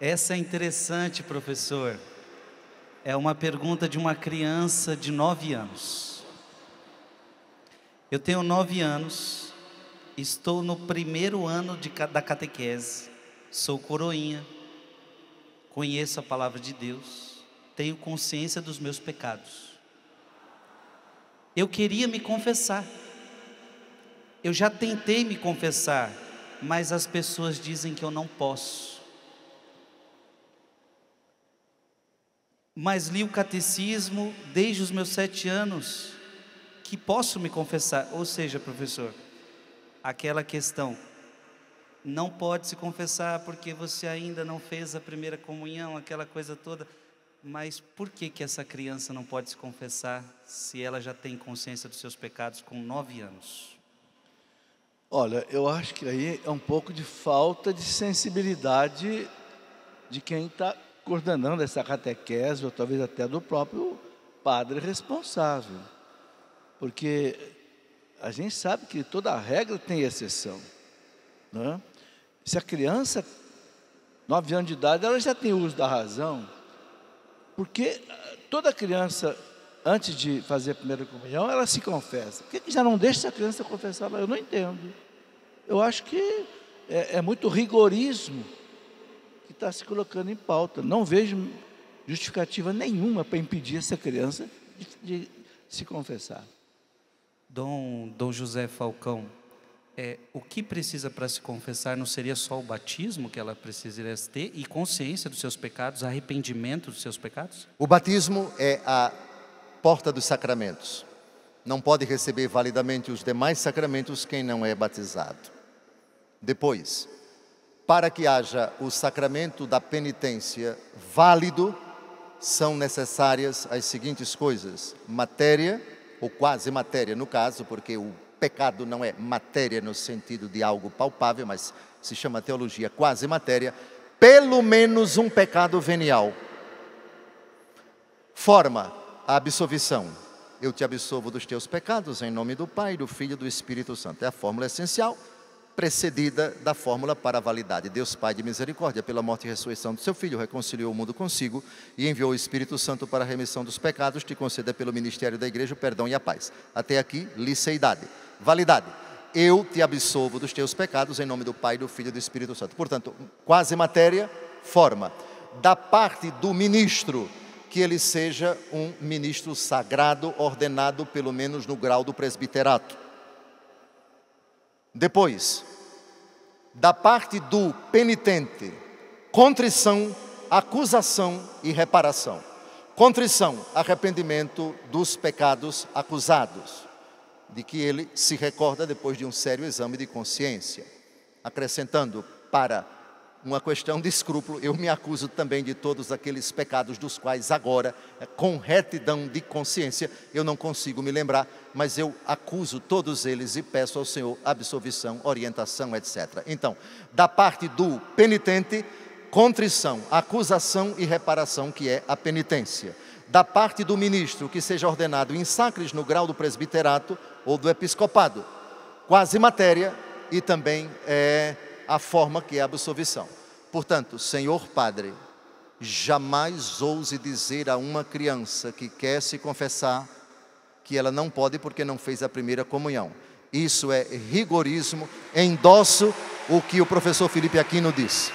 Essa é interessante, professor. É uma pergunta de uma criança de 9 anos. Eu tenho 9 anos, estou no primeiro ano da catequese, sou coroinha, conheço a palavra de Deus, tenho consciência dos meus pecados. Eu queria me confessar, eu já tentei me confessar, mas as pessoas dizem que eu não posso. Mas li o catecismo desde os meus 7 anos, que posso me confessar. Ou seja, professor, aquela questão, não pode se confessar porque você ainda não fez a primeira comunhão, aquela coisa toda. Mas por que essa criança não pode se confessar se ela já tem consciência dos seus pecados com 9 anos? Olha, eu acho que aí é um pouco de falta de sensibilidade de quem está coordenando essa catequese, ou talvez até do próprio padre responsável. Porque a gente sabe que toda regra tem exceção, né? Se a criança, 9 anos de idade, ela já tem uso da razão, porque toda criança, antes de fazer a primeira comunhão, ela se confessa. Por que já não deixa essa criança confessar? Eu não entendo. Eu acho que é muito rigorismo que está se colocando em pauta. Não vejo justificativa nenhuma para impedir essa criança de se confessar. Dom José Falcão, o que precisa para se confessar não seria só o batismo que ela precisaria ter e consciência dos seus pecados, arrependimento dos seus pecados? O batismo é a porta dos sacramentos. Não pode receber validamente os demais sacramentos quem não é batizado. Depois, para que haja o sacramento da penitência válido, são necessárias as seguintes coisas: matéria, ou quase matéria no caso, porque o pecado não é matéria no sentido de algo palpável, mas se chama teologia quase matéria, pelo menos um pecado venial. Forma, a absolvição. Eu te absolvo dos teus pecados em nome do Pai, do Filho e do Espírito Santo. É a fórmula essencial, precedida da fórmula para a validade. Deus Pai de misericórdia, pela morte e ressurreição do seu Filho, reconciliou o mundo consigo e enviou o Espírito Santo para a remissão dos pecados, te conceda pelo ministério da igreja o perdão e a paz. Até aqui, liceidade. Validade. Eu te absolvo dos teus pecados em nome do Pai, do Filho e do Espírito Santo. Portanto, quase matéria, forma. Da parte do ministro, que ele seja um ministro sagrado, ordenado pelo menos no grau do presbiterato. Depois, da parte do penitente, contrição, acusação e reparação. Contrição, arrependimento dos pecados acusados, de que ele se recorda depois de um sério exame de consciência. Acrescentando para uma questão de escrúpulo, eu me acuso também de todos aqueles pecados dos quais agora, com retidão de consciência, eu não consigo me lembrar, mas eu acuso todos eles e peço ao Senhor absolvição, orientação, etc. Então, da parte do penitente, contrição, acusação e reparação, que é a penitência. Da parte do ministro, que seja ordenado em sacres no grau do presbiterato ou do episcopado, quase matéria e também a forma que é a absolvição. Portanto, Senhor Padre, jamais ouse dizer a uma criança que quer se confessar que ela não pode porque não fez a primeira comunhão. Isso é rigorismo, endosso o que o professor Felipe Aquino disse.